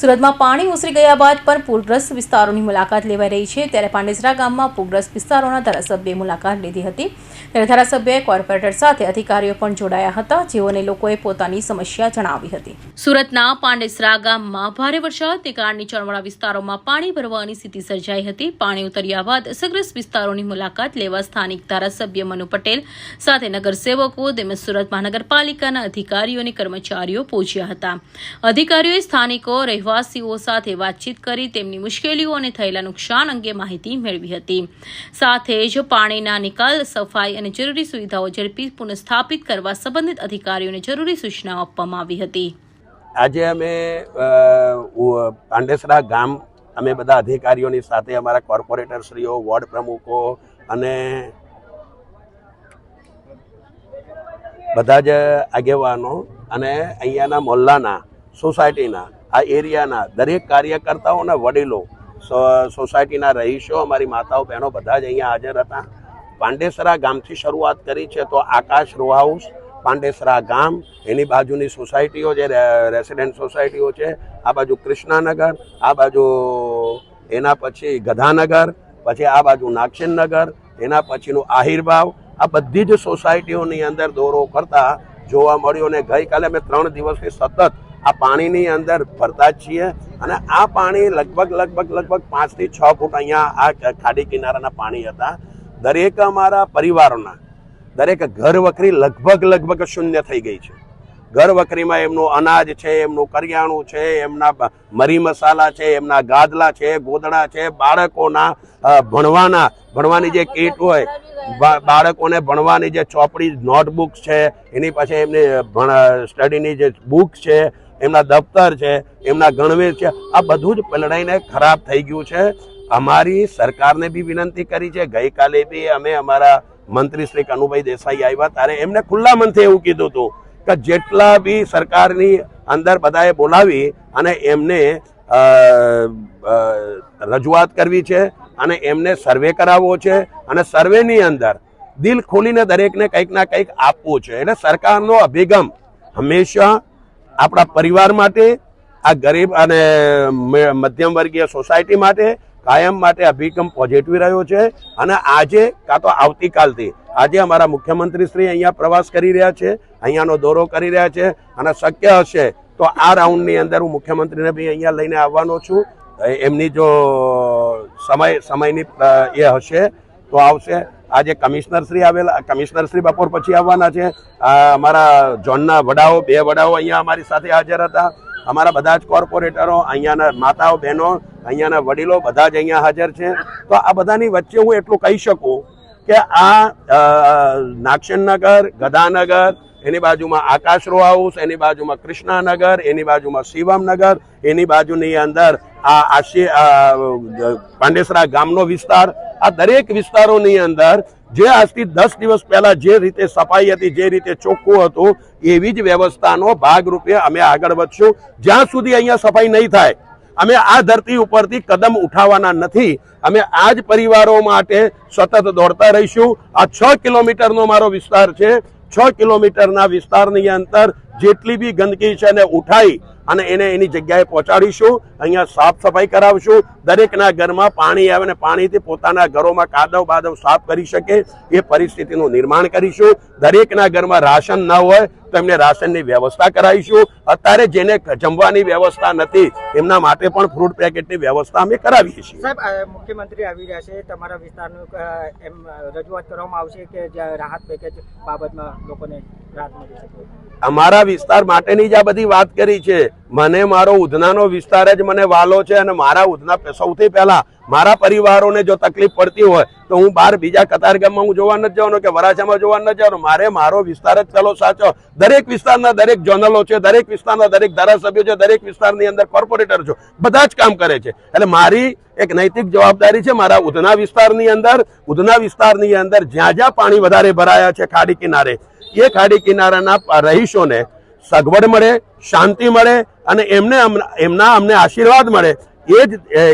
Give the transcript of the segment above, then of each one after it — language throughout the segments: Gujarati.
સુરતમાં પાણી ઓસરી ગયા બાદ પણ પૂરગ્રસ્ત વિસ્તારોની મુલાકાત લેવાઈ રહી છે। ત્યારે પાંડેસરા ગામમાં પૂરગ્રસ્ત વિસ્તારોના ધારાસભ્યએ મુલાકાત લીધી હતી। ત્યારે ધારાસભ્યએ કોર્પોરેટર સાથે અધિકારીઓ પણ જોડાયા હતા, જેઓને લોકોએ પોતાની સમસ્યા જણાવી હતી। સુરતના પાંડેસરા ગામમાં ભારે વરસાદને કારણે નીચાણવાળા વિસ્તારોમાં પાણી ભરવાની સ્થિતિ સર્જાઈ હતી। પાણી ઉતર્યા બાદ અસરગ્રસ્ત વિસ્તારોની મુલાકાત લેવા સ્થાનિક ધારાસભ્ય મનુ પટેલ સાથે નગરસેવકો તેમજ સુરત મહાનગરપાલિકાના અધિકારીઓ અને કર્મચારીઓ પહોંચ્યા હતા। અધિકારીઓએ સ્થાનિકો રહેવાસીઓ સાથે વાતચીત કરી તેમની મુશ્કેલીઓ અને થયેલા નુકસાન અંગે માહિતી મેળવી હતી। સાથે જ પાણીના નિકાલ, સફાઈ અને જરૂરી સુવિધાઓ ઝડપી પુનઃસ્થાપિત કરવા સંબંધિત અધિકારીઓને જરૂરી સૂચનાઓ આપવામાં આવી હતી। આજે અમે પાંડેસરા ગામ અમે બધા અધિકારીઓની સાથે અમારા કોર્પોરેટરશ્રીઓ, વોર્ડ પ્રમુખો અને બધા જ આગેવાનો અને અહીંયાના મોહલ્લાના સોસાયટીના આ એરિયાના દરેક કાર્યકર્તાઓ અને વડીલો, સોસાયટીના રહીશો, અમારી માતાઓ બહેનો બધા જ અહીંયા હાજર હતા। પાંડેસરા ગામથી શરૂઆત કરી છે તો આકાશ રો હાઉસ, પાંડેસરા ગામ, એની બાજુની સોસાયટીઓ જે રેસિડેન્ટ સોસાયટીઓ છે, આ બાજુ કૃષ્ણાનગર, આ બાજુ એના પછી ગધાનગર, પછી આ બાજુ નાગશેનનગર, એના પછીનું આહિરબાવ, આ બધી જ સોસાયટીઓની અંદર દોરો કરતા જોવા મળ્યો। અને ગઈકાલે અમે 3 દિવસથી સતત આ પાણીની અંદર ભરતા જ છીએ અને આ પાણી લગભગ 5 થી 6 ફૂટ અહીંયા આ ખાડી કિનારાના પાણી હતા। દરેક અમારા પરિવારોના દરેક ઘર વખરી લગભગ શૂન્ય થઈ ગઈ છે। ઘર વખરીમાં એમનું અનાજ છે, એમનું કરિયાણું છે, એમના મરી મસાલા છે, એમના ગાદલા છે, ગોદડા છે, બાળકોના ભણવાની જે કીટ હોય, બાળકોને ભણવાની જે ચોપડી, નોટબુક્સ છે, એની પછી એમની સ્ટડીની જે બુક્સ છે, એમના દફતર છે, એમના ગણવેશ છે, આ બધું જ પલળાઈને ખરાબ થઈ ગયું છે। અમારી સરકારને બી વિનંતી કરી છે। ગઈકાલે બી અમે અમારા મંત્રી શ્રી કનુભાઈ દેસાઈ આવ્યા ત્યારે એમને ખુલ્લા મનથી એવું કીધું હતું કે જેટલા બી સરકારની અંદર બધાએ બોલાવી અને એમને રજૂઆત કરવી છે અને એમને સર્વે કરાવવો છે અને સર્વેની અંદર દિલ ખોલીને દરેકને કંઈક ના કંઈક આપવું છે। એટલે સરકારનો અભિગમ હંમેશા આપણા પરિવાર માટે, આ ગરીબ અને મધ્યમ વર્ગીય સોસાયટી માટે કાયમ માટે અભિગમ પોઝિટિવ રહ્યો છે। અને આજે કાં તો આવતીકાલથી આજે અમારા મુખ્યમંત્રી શ્રી અહીંયા પ્રવાસ કરી રહ્યા છે, અહીંયાનો દોરો કરી રહ્યા છે અને શક્ય હશે તો આ રાઉન્ડની અંદર હું મુખ્યમંત્રીને બી અહીંયા લઈને આવવાનો છું। એમની જો સમયની એ હશે તો આવશે। આજે કમિશનર શ્રી બપોર પછી આવવાના છે। અમારા ઝોનના વડાઓ, 2 વડાઓ અહીંયા અમારી સાથે હાજર હતા। અમારા બધા જ કોર્પોરેટરો, અહીંયાના માતાઓ બહેનો, અહીંયાના વડીલો બધા જ અહીંયા હાજર છે। તો આ બધાની વચ્ચે હું એટલું કહી શકું કે આ નાગશેનનગર, ગધાનગર, એની બાજુમાં આકાશ રો હાઉસ, એની બાજુમાં કૃષ્ણાનગર, એની બાજુમાં શિવમનગર, એની બાજુની અંદર આ પાંડેસરા ગામનો વિસ્તાર, આ દરેક વિસ્તારોની અંદર જે આજથી 10 દિવસ પહેલા જે રીતે સફાઈ હતી, જે રીતે ચોખ્ખું હતું, એવી જ વ્યવસ્થાનો ભાગરૂપે અમે આગળ વધશું। જ્યાં સુધી અહીંયા સફાઈ નહીં થાય અમે આ ધરતી ઉપરથી કદમ ઉઠાવવાના નથી। અમે આ જ પરિવારો માટે સતત દોડતા રહીશું। આ 6 કિલોમીટરનો મારો વિસ્તાર છે। 6 કિલોમીટરના વિસ્તારની અંદર જેટલી બી ગંદકી છે એને ઉઠાઈ અને એને એની જગ્યાએ પહોંચાડીશું। અહીંયા સાફ સફાઈ કરાવશું। દરેકના ઘરમાં પાણી આવે અને પાણીથી પોતાના ઘરોમાં કાદવ બાદવ સાફ કરી શકે એ પરિસ્થિતિનું નિર્માણ કરીશું। દરેકના ઘરમાં રાશન ન હોય તો એમને રાશનની વ્યવસ્થા કરાવીશું। અત્યારે જેને જમવાની વ્યવસ્થા નથી એમના માટે પણ ફ્રૂટ પેકેટની વ્યવસ્થા અમે કરાવીએ છીએ। સાહેબ, મુખ્યમંત્રી આવી રહ્યા છે, તમારા વિસ્તારનું એમ રજૂઆત કરવામાં આવશે કે જ્યાં રાહત પેકેજ બાબતમાં લોકોને રાહત મળી શકે? અમારા વિસ્તાર માટેની જ આ બધી વાત કરી છે। મને મારો ઉધનાનો વિસ્તાર જ મને વાલો છે અને મારા ઉધના સૌથી પહેલા મારા પરિવારોને જો તકલીફ પડતી હોય તો હું બહાર બીજા કતારગામમાં હું જોવા નથી જવાનો કે વરાછામાં જોવા નથી જવાનો। મારે મારો વિસ્તાર જ પેલો સાચો। દરેક વિસ્તારના દરેક ઝોનલો છે, દરેક વિસ્તારના દરેક ધારાસભ્યો છે, દરેક વિસ્તારની અંદર કોર્પોરેટર છે, બધા જ કામ કરે છે। એટલે મારી એક નૈતિક જવાબદારી છે મારા ઉધના વિસ્તારની અંદર જ્યાં જ્યાં પાણી વધારે ભરાયા છે ખાડી કિનારે, એ ખાડી કિનારાના રહીશોને સગવડ મળે, શાંતિ મળે અને અમને આશીર્વાદ મળે, એ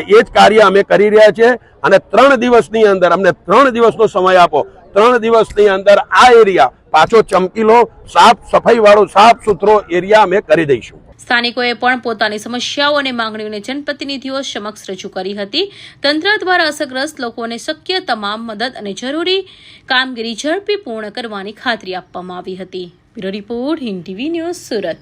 જ કાર્ય અમે કરી રહ્યા છીએ। અને 3 દિવસની અંદર અમને 3 દિવસનો સમય આપો। 3 દિવસની અંદર આ એરિયા પાછો ચમકીલો, સાફ સફાઈ વાળો, સાફ સુથરો એરિયા અમે કરી દઈશું। સ્થાનિકોએ પણ પોતાની સમસ્યાઓ અને માંગણીઓને જનપ્રતિનિધિઓ સમક્ષ રજૂ કરી હતી. તંત્ર દ્વારા અસરગ્રસ્ત લોકોને શક્ય તમામ મદદ અને જરૂરી કામગીરી ઝડપી પૂર્ણ કરવાની ખાતરી આપવામાં આવી હતી. Bureau report, Hind TV news, Surat.